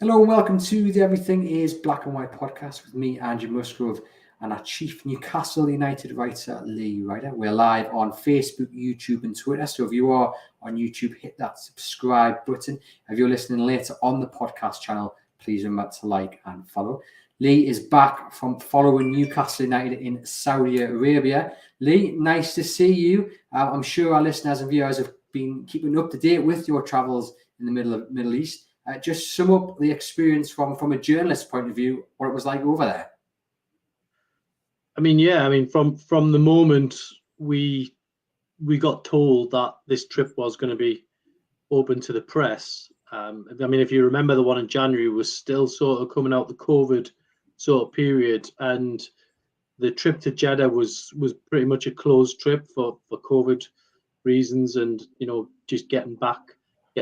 Hello and welcome to the Everything is Black and White podcast with me, Andrew Musgrove, and our chief Newcastle United writer, Lee Ryder. We're live on Facebook, YouTube and Twitter. So if you are on YouTube, hit that subscribe button. If you're listening later on the podcast channel, please remember to like and follow. Lee is back from following Newcastle United in Saudi Arabia. Lee, nice to see you. I'm sure our listeners and viewers have been keeping up to date with your travels in the Middle East. Just sum up the experience from a journalist's point of view, what it was like over there. From the moment we got told that this trip was going to be open to the press. If you remember, the one in January was still sort of coming out the COVID sort of period, and the trip to Jeddah was pretty much a closed trip for COVID reasons, and just getting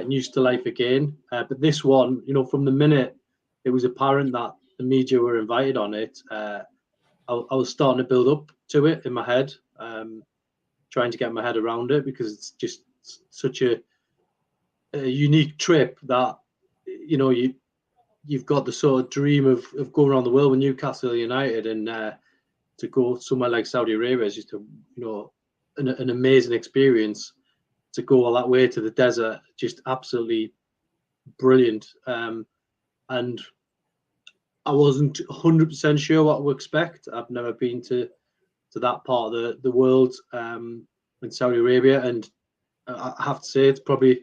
used to life again. But this one, from the minute it was apparent that the media were invited on it, I was starting to build up to it in my head, trying to get my head around it, because it's just such a unique trip that, you've got the sort of dream of going around the world with Newcastle United, and to go somewhere like Saudi Arabia is just an amazing experience. To go all that way to the desert, just absolutely brilliant. And I wasn't 100% sure what to expect. I've never been to that part of the world, in Saudi Arabia, and I have to say it's probably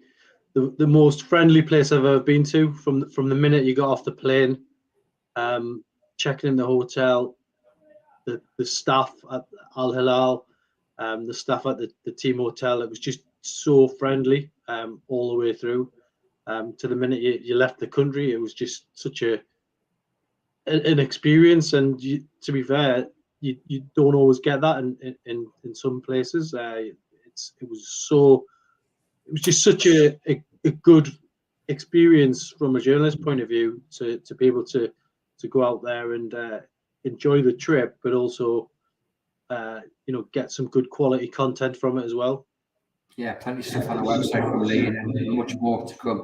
the most friendly place I've ever been to. From the minute you got off the plane, checking in the hotel, the staff at Al Hilal, the staff at the team hotel, it was just so friendly all the way through. To the minute you left the country, it was just such an experience. And to be fair, you don't always get that in some places. It was just such a good experience from a journalist point of view to be able to go out there and enjoy the trip, but also get some good quality content from it as well. Yeah, plenty of stuff on the website from Lee, and much more to come.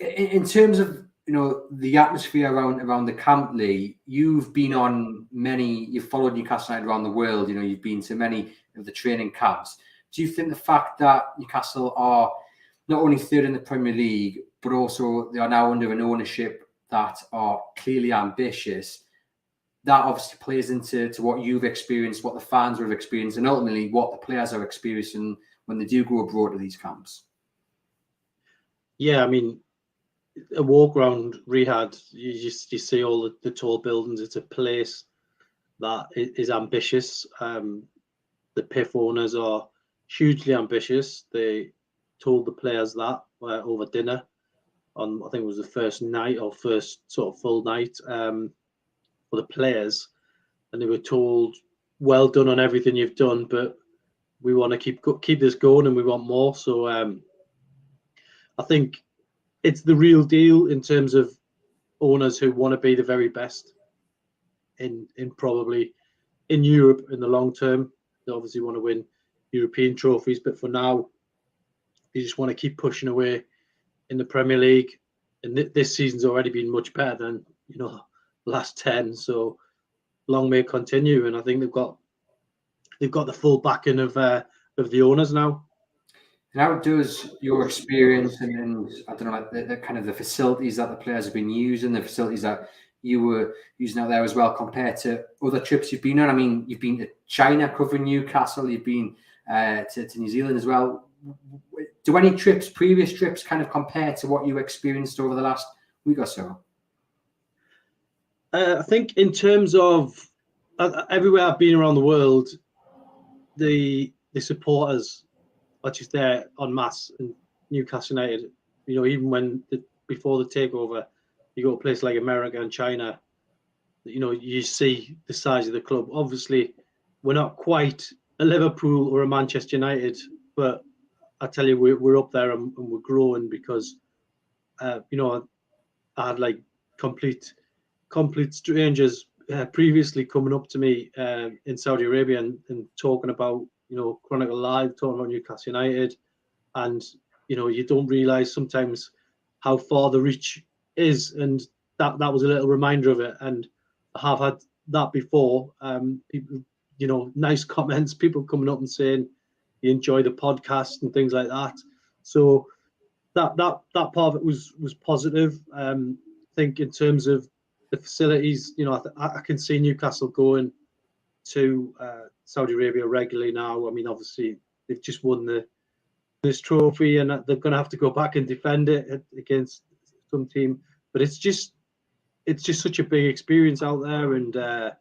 In terms of the atmosphere around the camp, Lee, you've been on you've followed Newcastle United around the world. You've been to many of the training camps. Do you think the fact that Newcastle are not only third in the Premier League, but also they are now under an ownership that are clearly ambitious, that obviously plays into what you've experienced, what the fans have experienced, and ultimately what the players are experiencing when they do go abroad to these camps? Yeah, a walk around Riyadh, you see all the tall buildings. It's a place that is ambitious. The PIF owners are hugely ambitious. They told the players that over dinner on, I think it was the first night or first sort of full night for the players, and they were told, well done on everything you've done, but we want to keep this going and we want more. So I think it's the real deal in terms of owners who want to be the very best in probably in Europe in the long term. They obviously want to win European trophies, but for now, they just want to keep pushing away in the Premier League. And this season's already been much better than the last 10. So long may it continue. And I think they've got the full backing of the owners now. And how does your experience and I don't know, like the kind of the facilities that the players have been using, the facilities that you were using out there as well, compared to other trips you've been on? You've been to China covering Newcastle, you've been to New Zealand as well. Do any previous trips kind of compare to what you experienced over the last week or so? I think in terms of everywhere I've been around the world, the supporters are just there en masse. And Newcastle United, even before the takeover, you go to a place like America and China, you see the size of the club. Obviously, we're not quite a Liverpool or a Manchester United, but I tell you, we're up there and we're growing, because I had like complete strangers previously coming up to me in Saudi Arabia and talking about Chronicle Live, talking about Newcastle United, and you don't realise sometimes how far the reach is. And that was a little reminder of it. And I have had that before. People, nice comments, people coming up and saying you enjoy the podcast and things like that. So that part of it was positive. I think in terms of the facilities, I can see Newcastle going to Saudi Arabia regularly now. I mean, obviously they've just won this trophy, and they're going to have to go back and defend it against some team. But it's just such a big experience out there, and I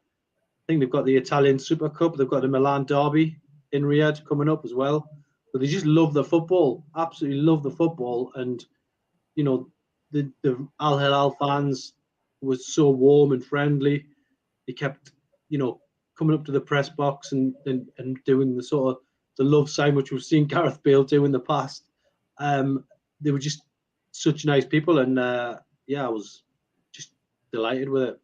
think they've got the Italian Super Cup, they've got the Milan Derby in Riyadh coming up as well. But they just love the football, absolutely love the football, and the Al Hilal fans was so warm and friendly. They kept coming up to the press box and doing the sort of the love sign, which we've seen Gareth Bale do in the past. They were just such nice people, and I was just delighted with it.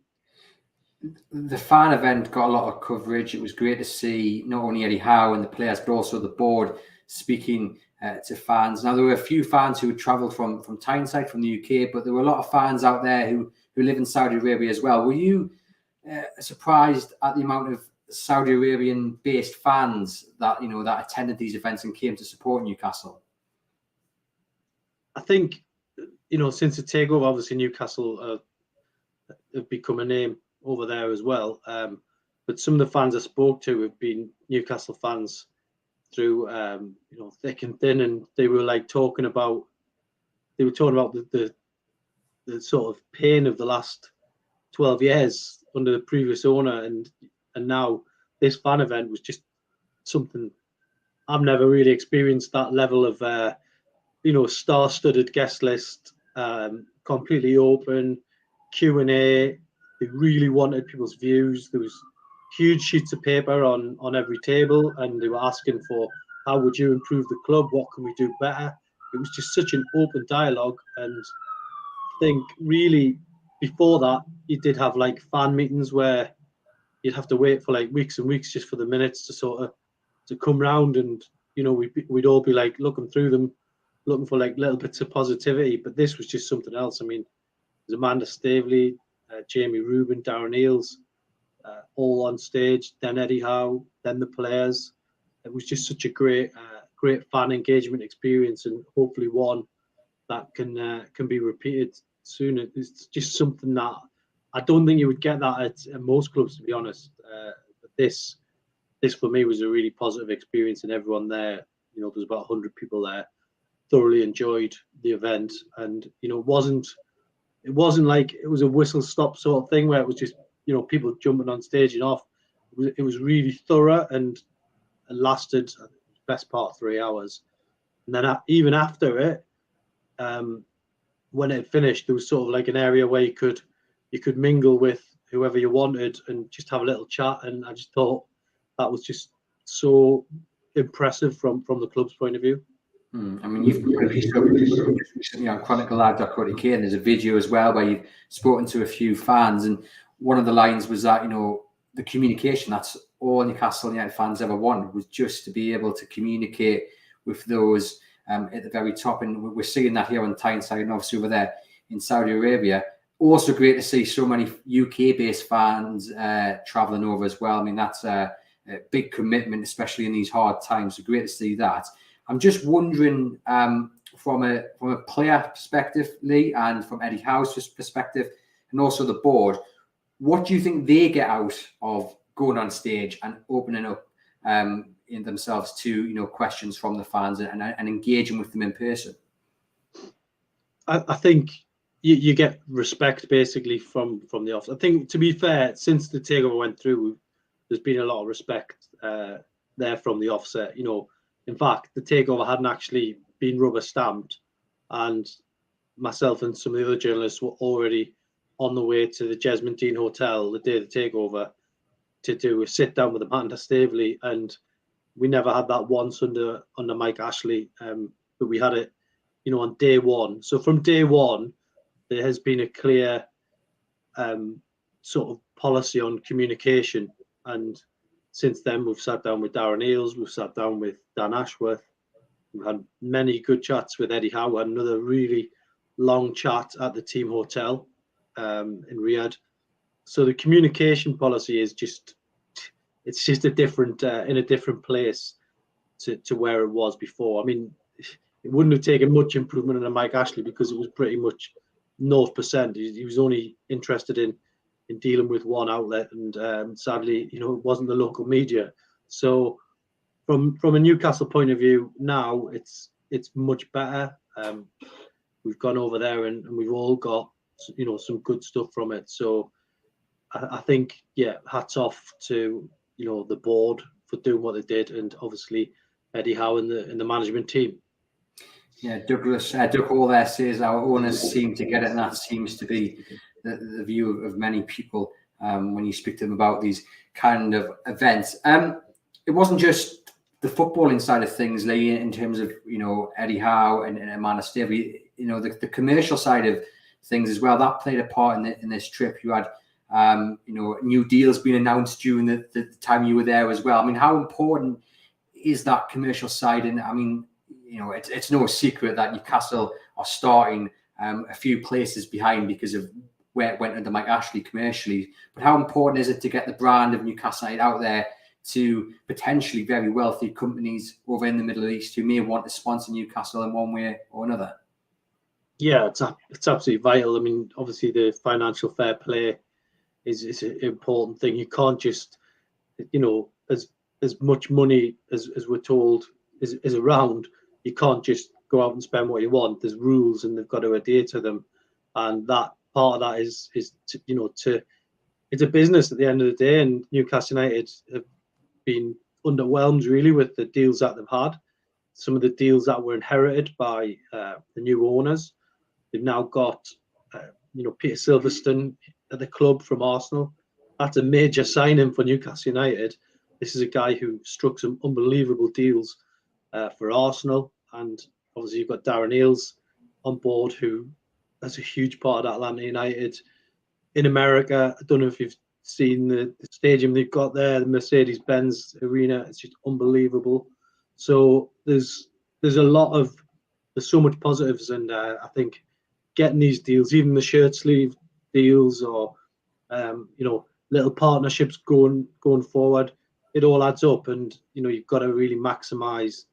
The fan event got a lot of coverage. It was great to see not only Eddie Howe and the players, but also the board speaking to fans. Now, there were a few fans who had travelled from Tyneside, from the UK, but there were a lot of fans out there who live in Saudi Arabia as well. Were you surprised at the amount of Saudi Arabian-based fans that that attended these events and came to support Newcastle? I think since the takeover, obviously Newcastle have become a name over there as well. But some of the fans I spoke to have been Newcastle fans through thick and thin, and they were talking about the sort of pain of the last 12 years under the previous owner, and now this fan event was just something I've never really experienced. That level of star-studded guest list, completely open Q&A. They really wanted people's views. There was huge sheets of paper on every table, and they were asking for how would you improve the club, what can we do better. It was just such an open dialogue, and I think really before that you did have fan meetings where you'd have to wait for weeks and weeks just for the minutes to come round, and we'd all be looking through them, looking for little bits of positivity. But this was just something else. I mean, there's Amanda Staveley, Jamie Rubin, Darren Eales, all on stage, then Eddie Howe, then the players. It was just such a great fan engagement experience, and hopefully one that can be repeated soon. It's just something that I don't think you would get that at most clubs, to be honest. But this for me was a really positive experience, and everyone there, there's about 100 people there, thoroughly enjoyed the event, and it wasn't like it was a whistle stop sort of thing where it was just people jumping on stage and off. It was really thorough, and it lasted the best part of 3 hours. And then even after it, when it finished, there was sort of an area where you could mingle with whoever you wanted and just have a little chat. And I just thought that was just so impressive from the club's point of view. I mean, you've put a piece up recently on chroniclelive.co.uk, and there's a video as well where you've spoken to a few fans, and one of the lines was that the communication, that's all Newcastle United fans ever wanted, was just to be able to communicate with those at the very top, and we're seeing that here on Tyneside and obviously over there in Saudi Arabia. Also great to see so many UK-based fans travelling over as well. I mean, that's a big commitment, especially in these hard times. So great to see that. I'm just wondering, from a player perspective, Lee, and from Eddie Howe's perspective, and also the board, what do you think they get out of going on stage and opening up in themselves to questions from the fans and engaging with them in person? I think you get respect basically from the off. I think, to be fair, since the takeover went through, there's been a lot of respect there from the offset. In fact, the takeover hadn't actually been rubber stamped, and myself and some of the other journalists were already on the way to the Jesmond Hotel the day of the takeover to do a sit down with Amanda Staveley, and we never had that once under Mike Ashley, but we had it, on day one. So from day one, there has been a clear sort of policy on communication, and since then we've sat down with Darren Eales, we've sat down with Dan Ashworth, we've had many good chats with Eddie Howe, and another really long chat at the team hotel. in Riyadh. So the communication policy is just a different in a different place to where it was before. I mean, it wouldn't have taken much improvement in Mike Ashley because it was pretty much 0%. He was only interested in dealing with one outlet, and sadly, it wasn't the local media. So from a Newcastle point of view, now it's much better. We've gone over there and we've all got some good stuff from it. So I think, hats off to the board for doing what they did, and obviously Eddie Howe and the management team. Yeah, Doug Hall there says our owners seem to get it, and that seems to be the view of many people when you speak to them about these kind of events. It wasn't just the footballing side of things, Lee, in terms of Eddie Howe and Amanda Stavey. The commercial side of things as well, that played a part in this trip. You had new deals being announced during the time you were there as well. I mean, how important is that commercial side? And I mean, it's no secret that Newcastle are starting a few places behind because of where it went under Mike Ashley commercially. But how important is it to get the brand of Newcastle United out there to potentially very wealthy companies over in the Middle East who may want to sponsor Newcastle in one way or another? Yeah, it's absolutely vital. I mean, obviously the financial fair play is an important thing. You can't just, as much money as we're told is around, you can't just go out and spend what you want. There's rules and they've got to adhere to them. And that part of that is it's a business at the end of the day, and Newcastle United have been underwhelmed really with the deals that they've had. Some of the deals that were inherited by the new owners. They've now got, Peter Silverstone at the club from Arsenal. That's a major signing for Newcastle United. This is a guy who struck some unbelievable deals for Arsenal, and obviously you've got Darren Eales on board, who that's a huge part of Atlanta United. In America, I don't know if you've seen the stadium they've got there, the Mercedes-Benz Arena. It's just unbelievable. So there's so much positives, and I think getting these deals, even the shirt sleeve deals or little partnerships going forward, it all adds up, and you've got to really maximize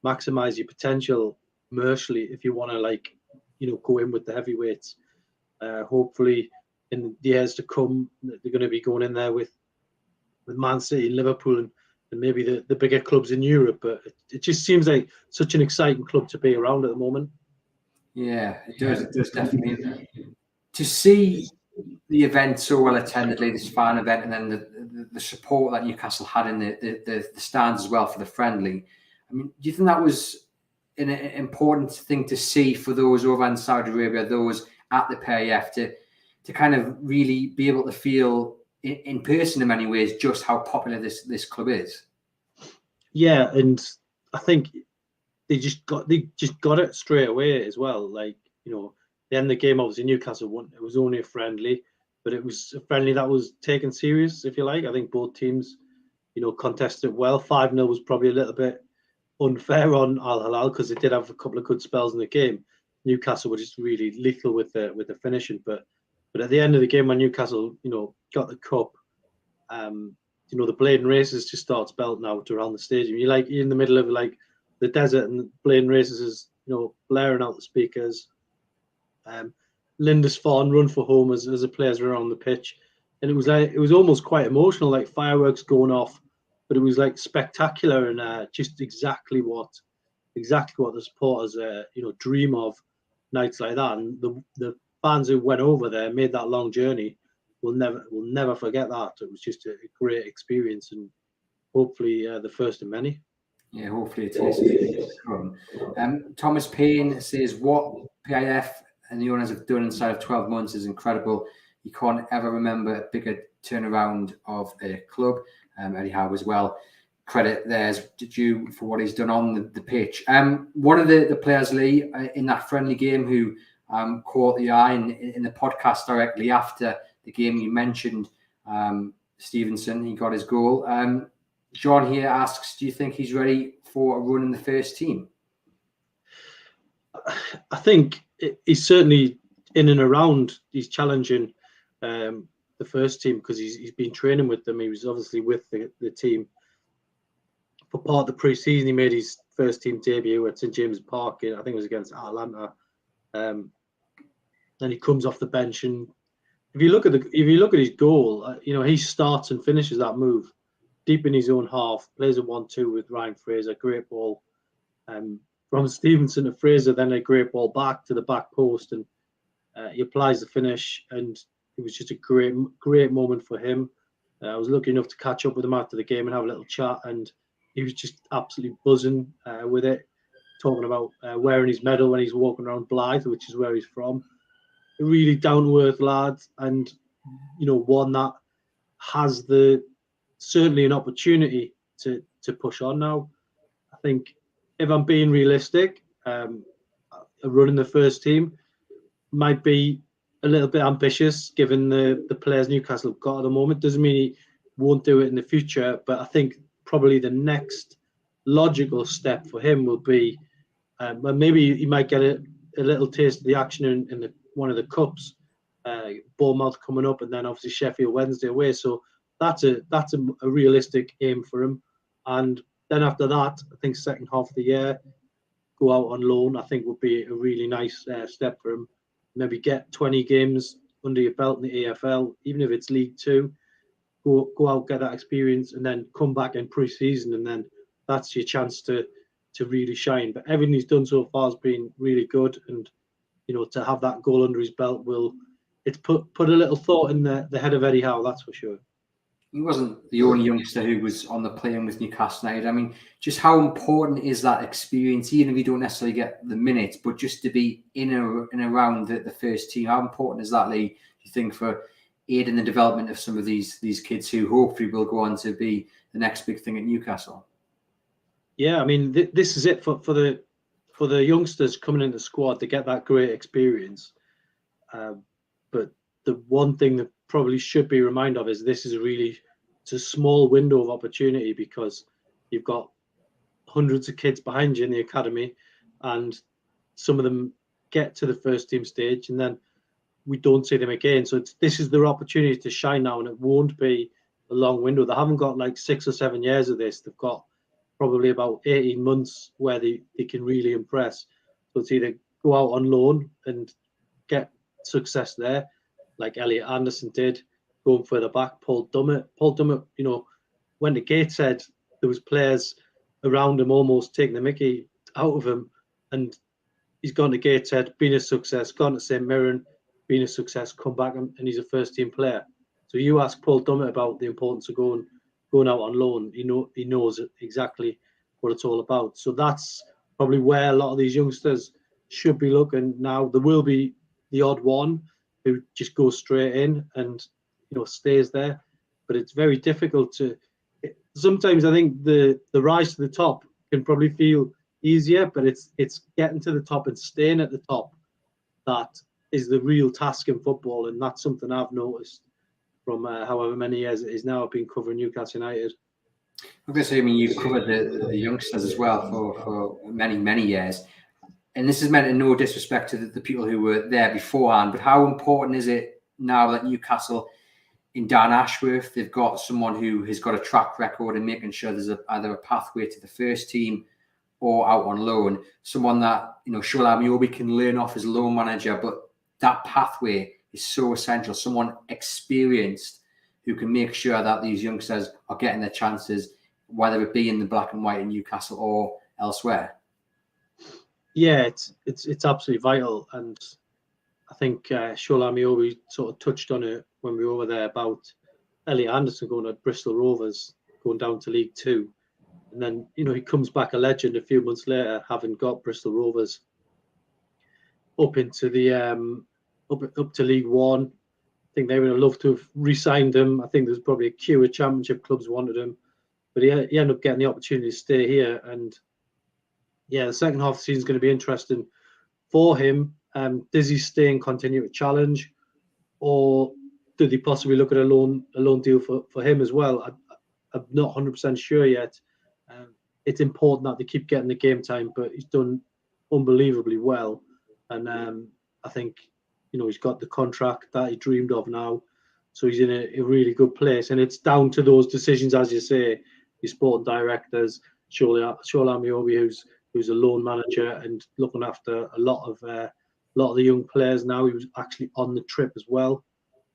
your potential commercially if you want to go in with the heavyweights. Hopefully in the years to come they're going to be going in there with Man City, Liverpool, and maybe the bigger clubs in Europe. But it just seems like such an exciting club to be around at the moment. Yeah, it does. It does definitely. To see the event so well attendedly, this fan event, and then the support that Newcastle had in the stands as well for the friendly. I mean, do you think that was an important thing to see for those over in Saudi Arabia, those at the PAF, to kind of really be able to feel in person in many ways just how popular this club is? Yeah, and I think they just got it straight away as well. The end of the game, obviously Newcastle won. It was only a friendly, but it was a friendly that was taken serious, if you like. I think both teams, contested well. 5-0 was probably a little bit unfair on Al Hilal because they did have a couple of good spells in the game. Newcastle were just really lethal with the finishing, but at the end of the game when Newcastle, got the cup, the Blade and Races just starts belting out around the stadium. You're in the middle of the desert, and the Blade and Races is blaring out the speakers. Lindisfarne run for home as the players were on the pitch, and it was almost quite emotional, like fireworks going off, but it was spectacular, and just exactly what the supporters dream of, nights like that. And the fans who went over there, made that long journey, will never forget that. It was just a great experience, and hopefully the first of many. Yeah, hopefully it is. Thomas Payne says what PIF and the owners have done inside of 12 months is incredible. You can't ever remember a bigger turnaround of a club. Eddie Howe as well. Credit there's due for what he's done on the pitch. One of the players, Lee, in that friendly game who caught the eye in the podcast directly after the game, you mentioned Stevenson. He got his goal. John here asks, do you think he's ready for a run in the first team? I think he's certainly in and around. He's challenging the first team because he's been training with them. He was obviously with the team for part of the pre-season. He made his first team debut at St James Park. I think it was against Atlanta. Then he comes off the bench, and if you look at his goal, he starts and finishes that move deep in his own half. Plays a 1-2 with Ryan Fraser. Great ball from Stevenson to Fraser. Then a great ball back to the back post, and he applies the finish. And it was just a great moment for him. I was lucky enough to catch up with him after the game and have a little chat, and he was just absolutely buzzing with it, talking about wearing his medal when he's walking around Blythe, which is where he's from. A really down-to-earth lad, and one that has certainly an opportunity to push on now. I think if I'm being realistic, running the first team might be a little bit ambitious given the players Newcastle have got at the moment. Doesn't mean he won't do it in the future, but I think probably the next logical step for him will be, well, maybe he might get a little taste of the action in one of the cups, Bournemouth coming up, and then obviously Sheffield Wednesday away. So that's a realistic aim for him. And then after that, I think second half of the year, go out on loan, I think would be a really nice step for him. Maybe get 20 games under your belt in the AFL, even if it's League Two. Go out, get that experience, and then come back in pre-season, and then that's your chance to really shine. But everything he's done so far has been really good, and to have that goal under his belt it's put a little thought in the head of Eddie Howe, that's for sure. He wasn't the only youngster who was on the plane with Newcastle United. I mean, just how important is that experience, even if you don't necessarily get the minutes, but just to be in and around the first team? How important is that, Lee, do you think, for aiding the development of some of these kids who hopefully will go on to be the next big thing at Newcastle? Yeah, I mean, this is it for the youngsters coming into the squad to get that great experience. But the one thing that probably should be reminded of is this is it's a small window of opportunity, because you've got hundreds of kids behind you in the academy, and some of them get to the first team stage and then we don't see them again. So this is their opportunity to shine now, and it won't be a long window. They haven't got like 6 or 7 years of this. They've got probably about 18 months where they can really impress. So it's either go out on loan and get success there, like Elliot Anderson did, going further back. Paul Dummett, when the Gateshead, there was players around him almost taking the mickey out of him, and he's gone to Gateshead, been a success, gone to St Mirren, been a success, come back and he's a first team player. So you ask Paul Dummett about the importance of going out on loan, he knows exactly what it's all about. So that's probably where a lot of these youngsters should be looking now. There will be the odd one who just goes straight in and stays there, but it's very difficult to. Sometimes I think the rise to the top can probably feel easier, but it's getting to the top and staying at the top that is the real task in football, and that's something I've noticed from however many years it is now I've been covering Newcastle United. Obviously, I mean, you've covered the youngsters as well for many years, and this is meant in no disrespect to the people who were there beforehand, but how important is it now that Newcastle, in Dan Ashworth, they've got someone who has got a track record in making sure there's either a pathway to the first team or out on loan, someone that Shola Ameobi can learn off as loan manager, but that pathway is so essential. Someone experienced who can make sure that these youngsters are getting their chances, whether it be in the black and white in Newcastle or elsewhere. Yeah, it's absolutely vital, and I think Shola Ameobi sort of touched on it when we were over there about Elliot Anderson going to Bristol Rovers, going down to League Two, and then he comes back a legend a few months later, having got Bristol Rovers up into the up to League One. I think they would have loved to have re-signed him. I think there's probably a queue of Championship clubs wanted him, but he ended up getting the opportunity to stay here. And yeah, the second half of the season is going to be interesting for him. Does he stay and continue to challenge, or do they possibly look at a loan deal for him as well? I'm not 100% sure yet. It's important that they keep getting the game time, but he's done unbelievably well. And I think he's got the contract that he dreamed of now, so he's in a really good place. And it's down to those decisions, as you say, your sporting directors, Shola Amiobi, who's a loan manager and looking after a lot of the young players now. He was actually on the trip as well,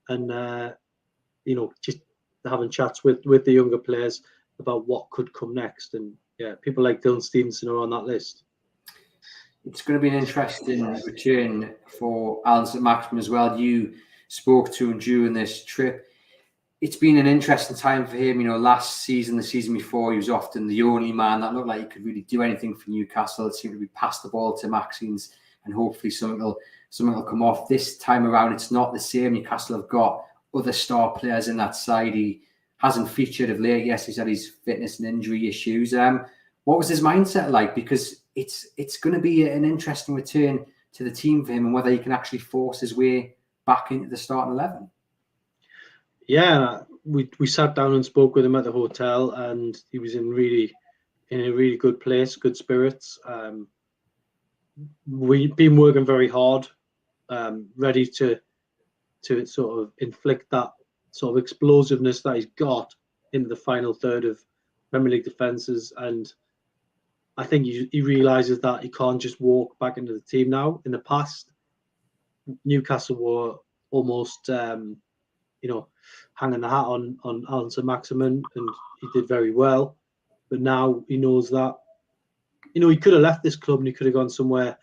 and just having chats with the younger players about what could come next. And yeah, people like Dylan Stevenson are on that list. It's going to be an interesting return for Alan St. Maximin as well. You spoke to him during this trip. It's been an interesting time for him. Last season, the season before, he was often the only man that looked like he could really do anything for Newcastle. It seemed to be pass the ball to Maxine's, and hopefully something will come off. This time around, it's not the same. Newcastle have got other star players in that side. He hasn't featured of late. Yes, he's had his fitness and injury issues. What was his mindset like? Because it's going to be an interesting return to the team for him, and whether he can actually force his way back into the starting 11. Yeah, we sat down and spoke with him at the hotel, and he was in a really good place, good spirits. We've been working very hard, ready to sort of inflict that sort of explosiveness that he's got into the final third of Premier League defences. And I think he realises that he can't just walk back into the team now. In the past, Newcastle were almost, hanging the hat on Alan St. Maximin, and he did very well. But now he knows that, he could have left this club and he could have gone somewhere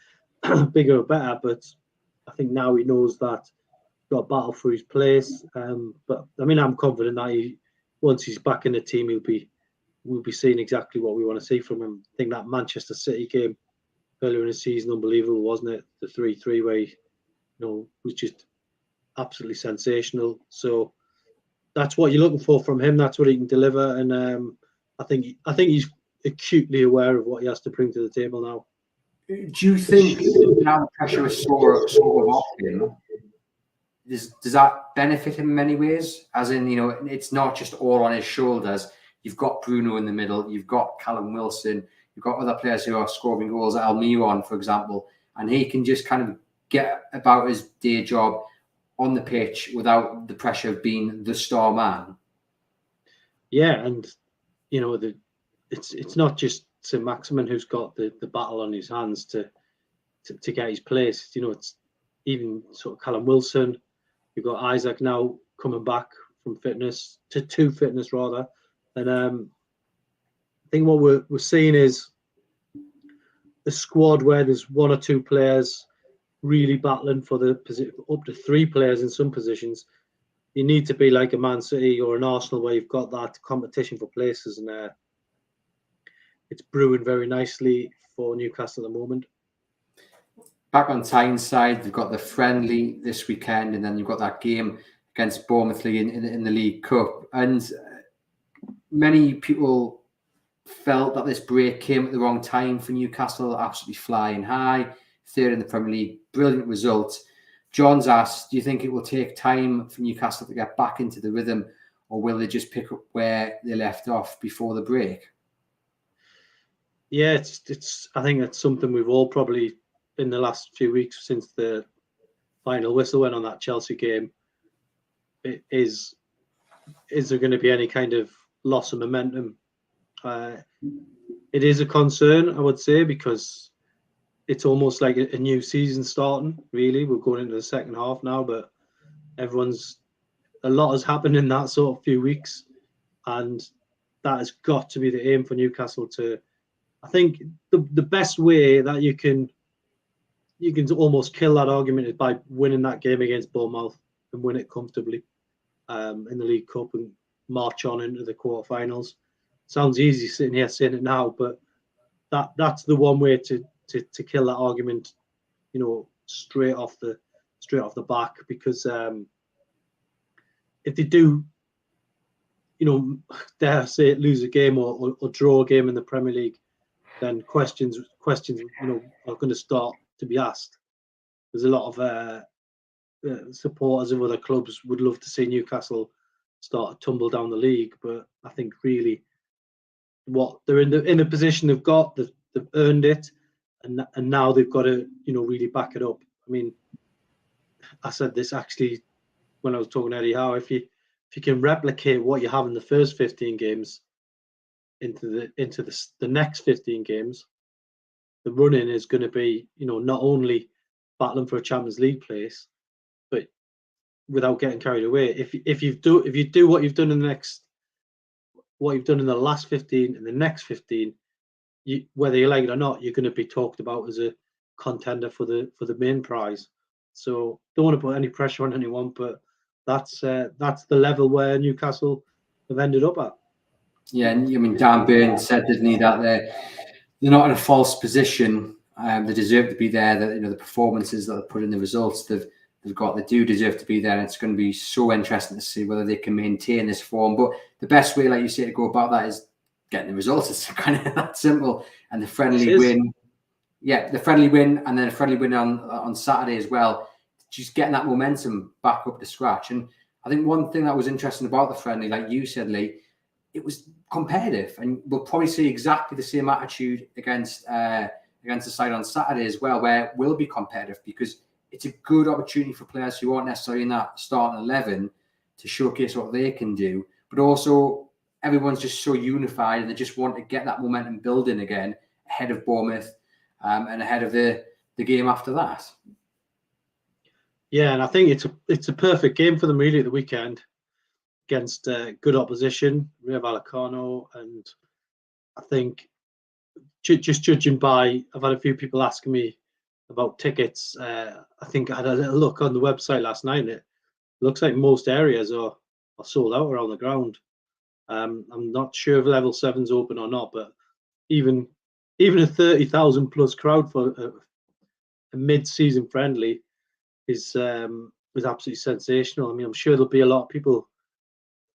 bigger or better. But I think now he knows that he's got a battle for his place. But I mean, I'm confident that once he's back in the team, we'll be seeing exactly what we want to see from him. I think that Manchester City game earlier in the season, unbelievable, wasn't it? The 3-3 where he, was just absolutely sensational. So that's what you're looking for from him. That's what he can deliver. And I think he's acutely aware of what he has to bring to the table now. Do you think now the pressure is sort of off him? Does that benefit him in many ways? As in, it's not just all on his shoulders. You've got Bruno in the middle. You've got Callum Wilson. You've got other players who are scoring goals, Almiron, for example, and he can just kind of get about his day job on the pitch without the pressure of being the star man. Yeah, and it's not just St. Maximin who's got the battle on his hands to get his place. It's even sort of Callum Wilson. You've got Isaac now coming back from fitness to fitness rather, and I think what we're seeing is a squad where there's one or two players really battling for the position, up to three players in some positions. You need to be like a Man City or an Arsenal where you've got that competition for places, and it's brewing very nicely for Newcastle at the moment. Back on Tyneside, they've got the friendly this weekend, and then you've got that game against Bournemouth in the League Cup. And many people felt that this break came at the wrong time for Newcastle, absolutely flying high, third in the Premier League, brilliant result. John's asked, do you think it will take time for Newcastle to get back into the rhythm, or will they just pick up where they left off before the break? Yeah, I think that's something we've all probably in the last few weeks since the final whistle went on that Chelsea game. Is there going to be any kind of loss of momentum? It is a concern, I would say, because it's almost like a new season starting, really. We're going into the second half now, but a lot has happened in that sort of few weeks, and that has got to be the aim for Newcastle to. I think the best way that you can almost kill that argument is by winning that game against Bournemouth and win it comfortably in the League Cup and march on into the quarterfinals. Sounds easy sitting here saying it now, but that's the one way to kill that argument, straight off the back. Because if they do, dare say it, lose a game or draw a game in the Premier League, then questions are going to start to be asked. There's a lot of supporters of other clubs would love to see Newcastle start to tumble down the league, but I think really what they're in the position they've got, they've earned it, and now they've got to really back it up. I mean, I said this actually when I was talking to Eddie Howe. If you can replicate what you have in the first 15 games into the next 15 games, the run-in is going to be, not only battling for a Champions League place, but without getting carried away. If you do what you've done in the last 15 and the next 15, whether you like it or not, you're going to be talked about as a contender for the main prize. So don't want to put any pressure on anyone, but that's the level where Newcastle have ended up at. Yeah, and I mean, Dan Burn said, didn't he, that they're not in a false position. They deserve to be there. That the performances that they put in, the results they do deserve to be there. And it's going to be so interesting to see whether they can maintain this form. But the best way, like you say, to go about that is getting the results. It's kind of that simple. And the friendly win, the friendly win, and then a friendly win on Saturday as well. Just getting that momentum back up to scratch. And I think one thing that was interesting about the friendly, like you said, Lee, it was competitive, and we'll probably see exactly the same attitude against the side on Saturday as well, where we'll be competitive, because it's a good opportunity for players who aren't necessarily in that starting 11 to showcase what they can do, but also everyone's just so unified and they just want to get that momentum building again ahead of Bournemouth and ahead of the game after that. Yeah, and I think it's a perfect game for them really at the weekend against good opposition, Rayo Vallecano, and I think just judging by, I've had a few people asking me about tickets. I think I had a little look on the website last night, and it looks like most areas are sold out around the ground. I'm not sure if level 7's open or not, but even a 30,000 plus crowd for a mid-season friendly is absolutely sensational. I mean, I'm sure there'll be a lot of people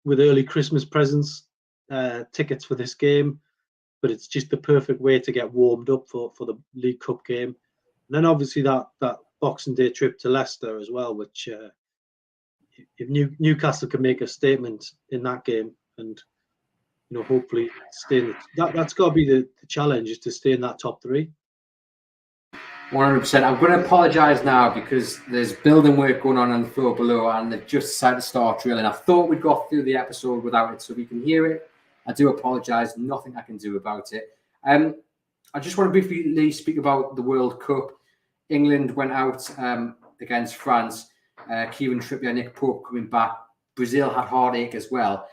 with early Christmas presents, tickets for this game, but it's just the perfect way to get warmed up for the League Cup game. And then obviously that Boxing Day trip to Leicester as well, which if Newcastle can make a statement in that game and hopefully stay in that's got to be the challenge, is to stay in that top three. 100%. I'm going to apologise now because there's building work going on the floor below, and they've just decided to start drilling. I thought we'd got through the episode without it, so we can hear it. I do apologise. Nothing I can do about it. I just want to briefly speak about the World Cup. England went out against France. Kieran Trippier, Nick Pope coming back. Brazil had heartache as well.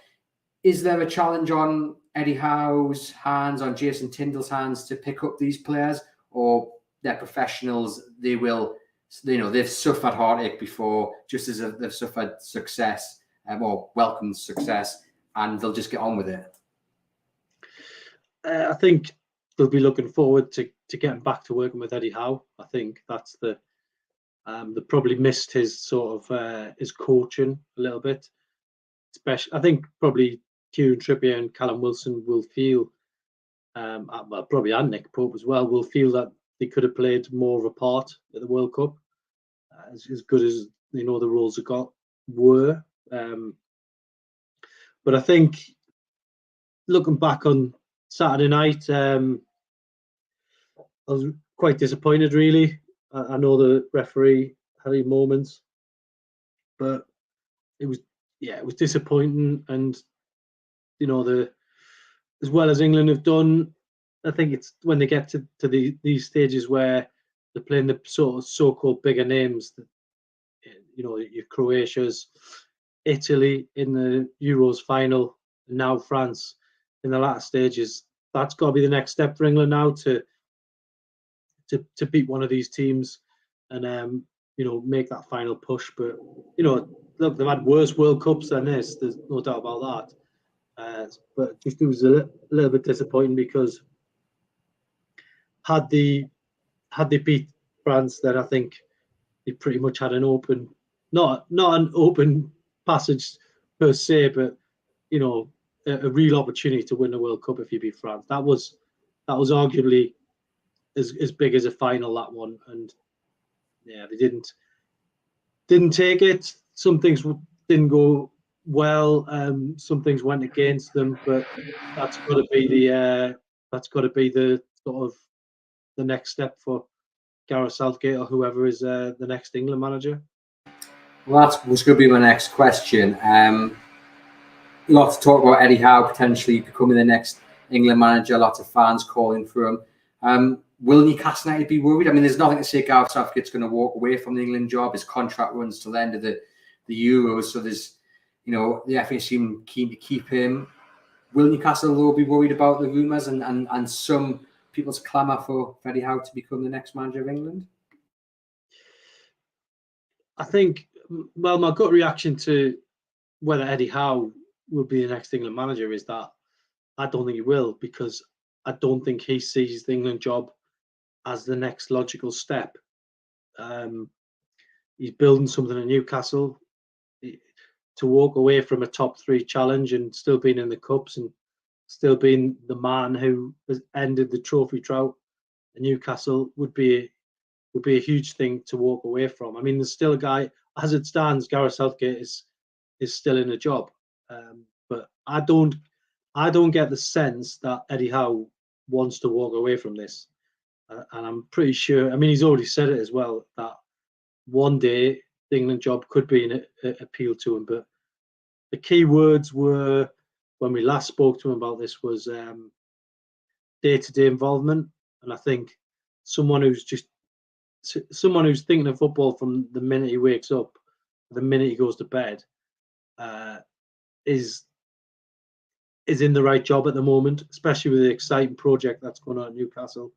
Is there a challenge on Eddie Howe's hands, on Jason Tyndall's hands, to pick up these players, or they're professionals? They've suffered heartache before, just as they've suffered success or welcomed success, and they'll just get on with it? I think they'll be looking forward to getting back to working with Eddie Howe. I think that's they probably missed his sort of his coaching a little bit. Especially, I think probably Kieran Trippier and Callum Wilson will feel, well, probably and Nick Pope as well, will feel that they could have played more of a part at the World Cup, as good as the roles they got were. But I think looking back on Saturday night, I was quite disappointed, really. I know the referee had his moments, but it was disappointing. And as well as England have done, I think it's when they get to these stages where they're playing the so-called bigger names, your Croatia's, Italy in the Euros final, and now France in the latter stages. That's got to be the next step for England now, to beat one of these teams and make that final push. But look, they've had worse World Cups than this. There's no doubt about that. But just it was a little bit disappointing, because had they beat France, then I think they pretty much had an open, not an open passage per se, but a real opportunity to win the World Cup if you beat France. That was arguably as big as a final, that one. And yeah, they didn't take it. Some things didn't go well. Some things went against them, but that's got to be the sort of the next step for Gareth Southgate or whoever is the next England manager. Well, that was going to be my next question. Lots of talk about Eddie Howe potentially becoming the next England manager. Lots of fans calling for him. Will Newcastle United be worried? I mean, there's nothing to say Gareth Southgate's going to walk away from the England job. His contract runs till the end of the Euros, so there's, the FA seem keen to keep him. Will Newcastle though be worried about the rumours and some people's clamour for Eddie Howe to become the next manager of England? I think, well, my gut reaction to whether Eddie Howe will be the next England manager is that I don't think he will, because I don't think he sees the England job as the next logical step. He's building something in Newcastle. To walk away from a top 3 challenge and still being in the Cups and still being the man who has ended the trophy drought in Newcastle would be a huge thing to walk away from. I mean, there's still a guy, as it stands, Gareth Southgate is still in a job, but I don't get the sense that Eddie Howe wants to walk away from this, and I'm pretty sure. I mean, he's already said it as well, that one day the England job could be an appeal to him. But the key words were, when we last spoke to him about this, was day-to-day involvement, and I think someone who's thinking of football from the minute he wakes up, the minute he goes to bed, is in the right job at the moment, especially with the exciting project that's going on at Newcastle.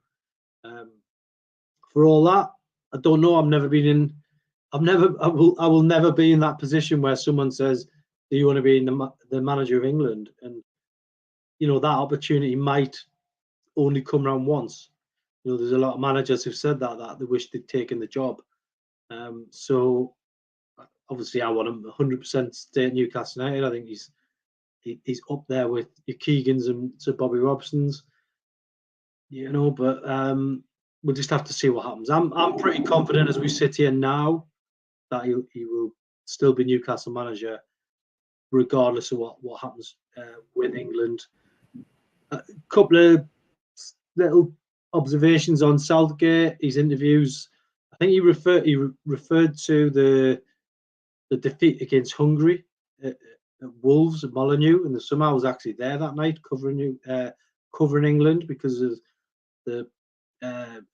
For all that, I don't know. I will never be in that position where someone says, "Do you want to be the manager of England?" And that opportunity might only come around once. There's a lot of managers who've said that they wish they'd taken the job. So obviously, I want him 100% stay at Newcastle United. I think he's up there with your Keegans and Sir Bobby Robsons. But we'll just have to see what happens. I'm pretty confident as we sit here now that he will still be Newcastle manager, regardless of what happens with England. A couple of little observations on Southgate, his interviews. I think he referred to the defeat against Hungary at Wolves at Molineux in the summer. I was actually there that night covering England because of the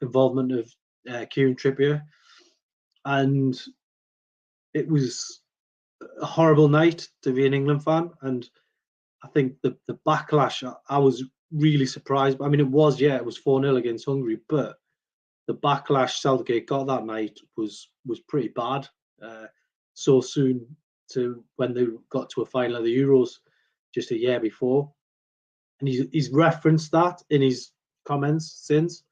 involvement of Kieran Trippier, and it was a horrible night to be an England fan. And I think the backlash, I was really surprised. I mean, it was 4-0 against Hungary, but the backlash Southgate got that night was pretty bad. So soon to when they got to a final of the Euros just a year before, and he's referenced that in his comments since.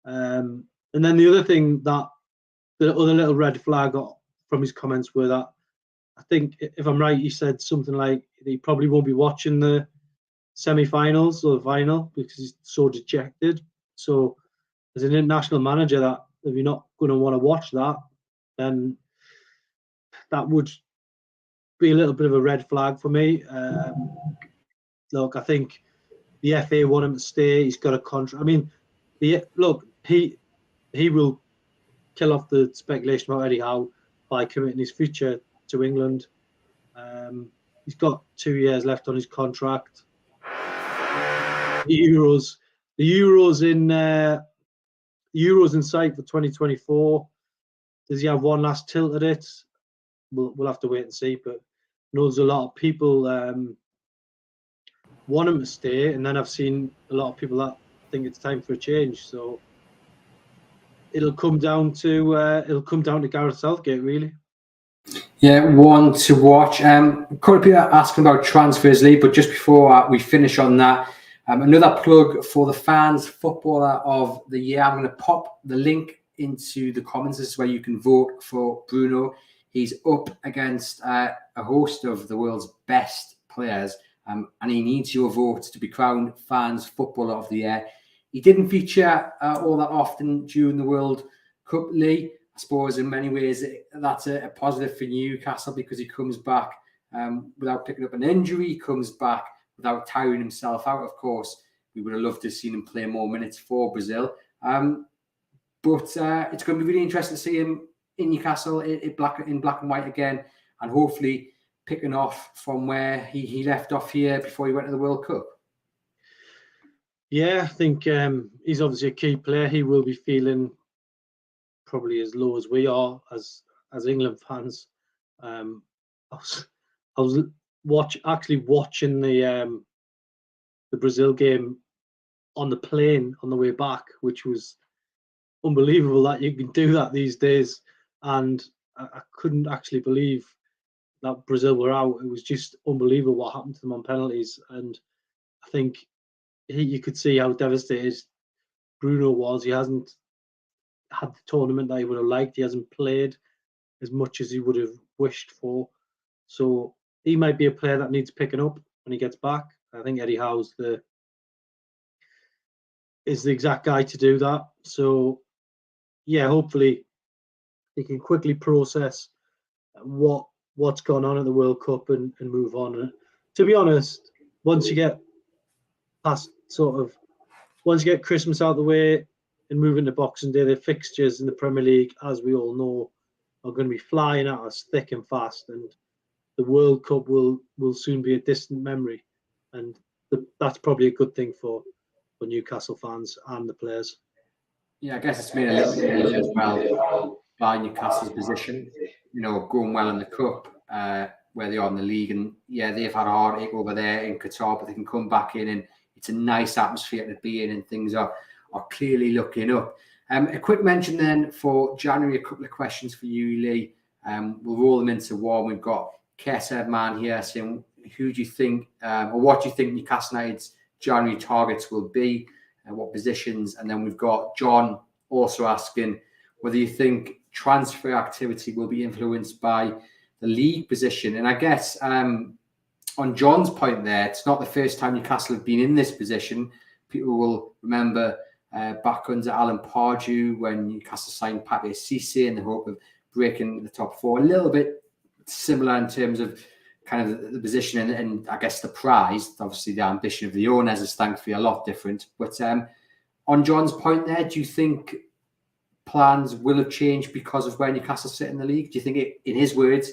And then the other thing, that the other little red flag from his comments were that, I think, if I'm right, he said something like he probably won't be watching the semi-finals or the final because he's so dejected. So as an international manager, that if you're not going to want to watch that, then that would be a little bit of a red flag for me. Look, I think the FA want him to stay. He's got a contract. I mean, he will kill off the speculation about Eddie Howe by committing his future to England. He's got 2 years left on his contract. The Euros in sight for 2024. Does he have one last tilt at it? We'll have to wait and see. But there's a lot of people want him to stay, and then I've seen a lot of people that think it's time for a change. So it'll come down to Gareth Southgate, really. Yeah, one to watch. Couple of people asking about transfers, Lee, but just before we finish on that, another plug for the fans footballer of the year. I'm going to pop the link into the comments. This is where you can vote for Bruno. He's up against a host of the world's best players, and he needs your vote to be crowned fans footballer of the year. He didn't feature all that often during the World Cup, Lee. I suppose in many ways that's a positive for Newcastle because he comes back without picking up an injury. He comes back without tiring himself out. Of course, we would have loved to have seen him play more minutes for Brazil. But it's going to be really interesting to see him in Newcastle in black and white again, and hopefully picking off from where he left off here before he went to the World Cup? Yeah, I think he's obviously a key player. He will be feeling probably as low as we are as England fans. I was watching the Brazil game on the plane on the way back, which was unbelievable that you can do that these days. And I couldn't actually believe that Brazil were out. It was just unbelievable what happened to them on penalties. And I think you could see how devastated Bruno was. He hasn't had the tournament that he would have liked. He hasn't played as much as he would have wished for. So he might be a player that needs picking up when he gets back. I think Eddie Howe's is the exact guy to do that. So yeah, hopefully he can quickly process what's gone on at the World Cup and move on. And to be honest, once you get Christmas out of the way and move into Boxing Day, the fixtures in the Premier League, as we all know, are going to be flying at us thick and fast, and the World Cup will soon be a distant memory, and that's probably a good thing for Newcastle fans and the players. Yeah, I guess it's made a little bit easier as well by Newcastle's position, going well in the Cup, where they are in the league. And yeah, they've had a heartache over there in Qatar, but they can come back in and it's a nice atmosphere to be in, and things are clearly looking up. A quick mention then for January, a couple of questions for you, Lee. We'll roll them into one. We've got Kesed Man here saying, who do you think, or what do you think Newcastle United's January targets will be, and what positions? And then we've got John also asking whether you think transfer activity will be influenced by the league position. And I guess on John's point there, it's not the first time Newcastle have been in this position. People will remember back under Alan Pardew when Newcastle signed Pape Cissé in the hope of breaking the top four. A little bit similar in terms of kind of the position and I guess the prize. Obviously, the ambition of the owners is thankfully a lot different. But on John's point there, do you think plans will have changed because of where Newcastle sit in the league? Do you think in his words,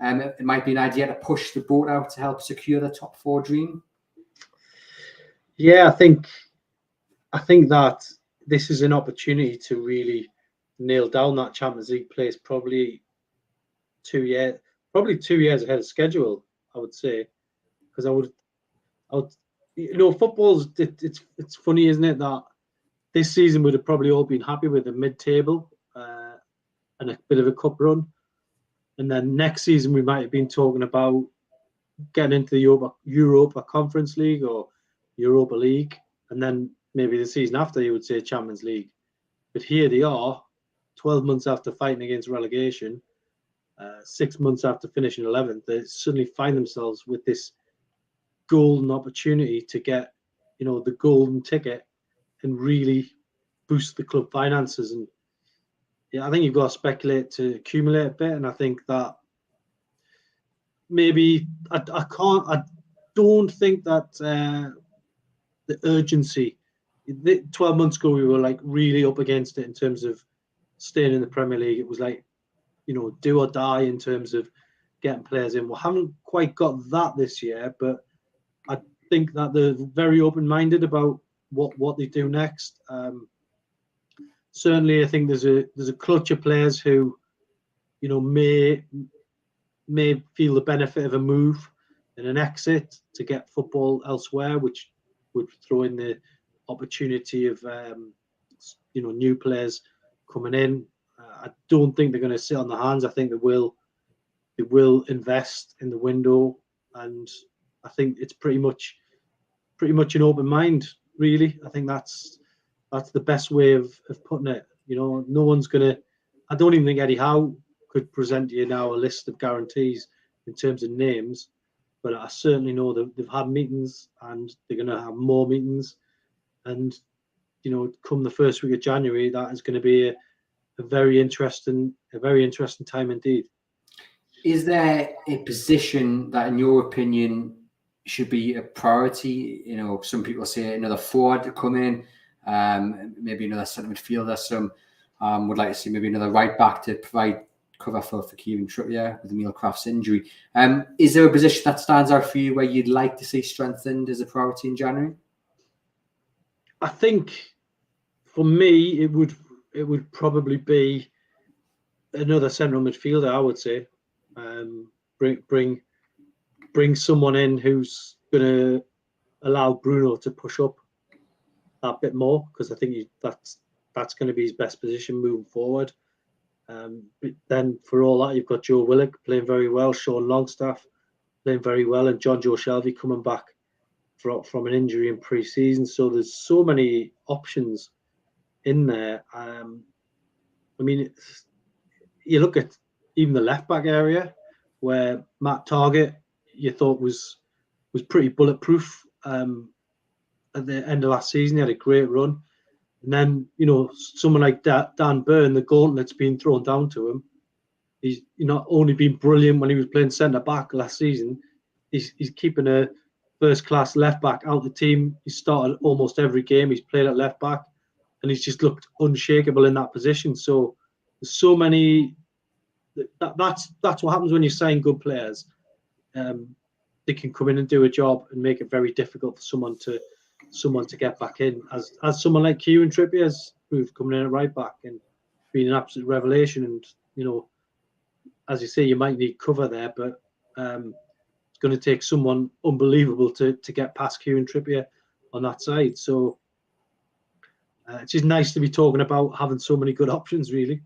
it might be an idea to push the boat out to help secure the top four dream? Yeah, I think that this is an opportunity to really nail down that Champions League place. Probably 2 years ahead of schedule, I would say, because I would, football's it's funny, isn't it, that this season would have probably all been happy with a mid-table and a bit of a cup run, and then next season we might have been talking about getting into the Europa Conference League or Europa League, and then maybe the season after you would say Champions League. But here they are, 12 months after fighting against relegation, 6 months after finishing 11th, they suddenly find themselves with this golden opportunity to get, the golden ticket and really boost the club finances. And yeah, I think you've got to speculate to accumulate a bit. And I think that maybe I don't think that the urgency. 12 months ago, we were like really up against it in terms of staying in the Premier League. It was like, do or die in terms of getting players in. We haven't quite got that this year, but I think that they're very open-minded about what they do next. Certainly, I think there's a clutch of players who, may feel the benefit of a move and an exit to get football elsewhere, which would throw in the opportunity of new players coming in. I don't think they're going to sit on their hands. I think they will invest in the window, and I think it's pretty much an open mind, really. I think that's the best way of putting it. No one's going to. I don't even think Eddie Howe could present to you now a list of guarantees in terms of names, but I certainly know that they've had meetings and they're going to have more meetings, and come the first week of January, that is going to be a very interesting time indeed. Is there a position that, in your opinion, should be a priority? Some people say another forward to come in, maybe another centre midfielder. Some would like to see maybe another right back to provide cover for Kieran Trippier with Emil Kraft's injury. Is there a position that stands out for you where you'd like to see strengthened as a priority in January? I think for me, it would probably be another central midfielder. I would say, bring someone in who's going to allow Bruno to push up that bit more, because I think that's going to be his best position moving forward. But then for all that, you've got Joe Willock playing very well, Sean Longstaff playing very well, and John Joe Shelby coming back from an injury in pre-season. So there's so many options in there. I mean, you look at even the left back area where Matt Targett, you thought was pretty bulletproof at the end of last season. He had a great run. And then, someone like Dan Burn, the gauntlet's been thrown down to him. He's not only been brilliant when he was playing centre-back last season, he's keeping a first-class left-back out the team. He's started almost every game. He's played at left-back, and he's just looked unshakable in that position. So there's so many... That's what happens when you sign good players. They can come in and do a job and make it very difficult for someone to get back in. As someone like Kieran Trippier, who's coming in at right back and been an absolute revelation. And as you say, you might need cover there, but it's going to take someone unbelievable to get past Kieran Trippier on that side. So it's just nice to be talking about having so many good options, really.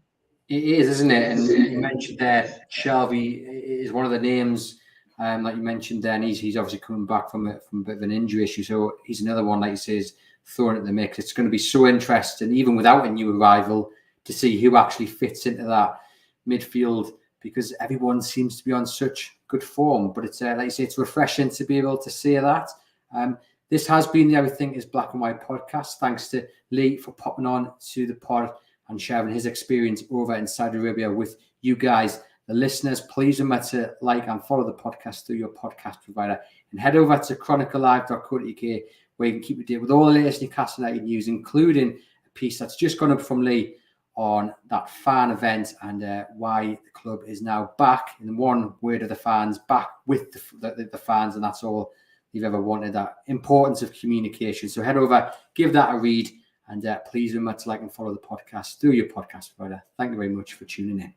It is, isn't it? And you mentioned there, Shelby is one of the names that you mentioned there, and he's obviously coming back from a bit of an injury issue. So he's another one, like you say, is thrown at the mix. It's going to be so interesting, even without a new arrival, to see who actually fits into that midfield, because everyone seems to be on such good form. But it's like you say, it's refreshing to be able to see that. This has been the Everything is Black and White podcast. Thanks to Lee for popping on to the pod and sharing his experience over in Saudi Arabia with you guys, the listeners. Please remember to like and follow the podcast through your podcast provider, and head over to chroniclelive.co.uk, where you can keep up to date with all the latest Newcastle United news, including a piece that's just gone up from Lee on that fan event and why the club is now back, in one word of the fans, back with the fans, and that's all you've ever wanted, that importance of communication. So head over, give that a read, and please remember to like and follow the podcast through your podcast provider. Thank you very much for tuning in.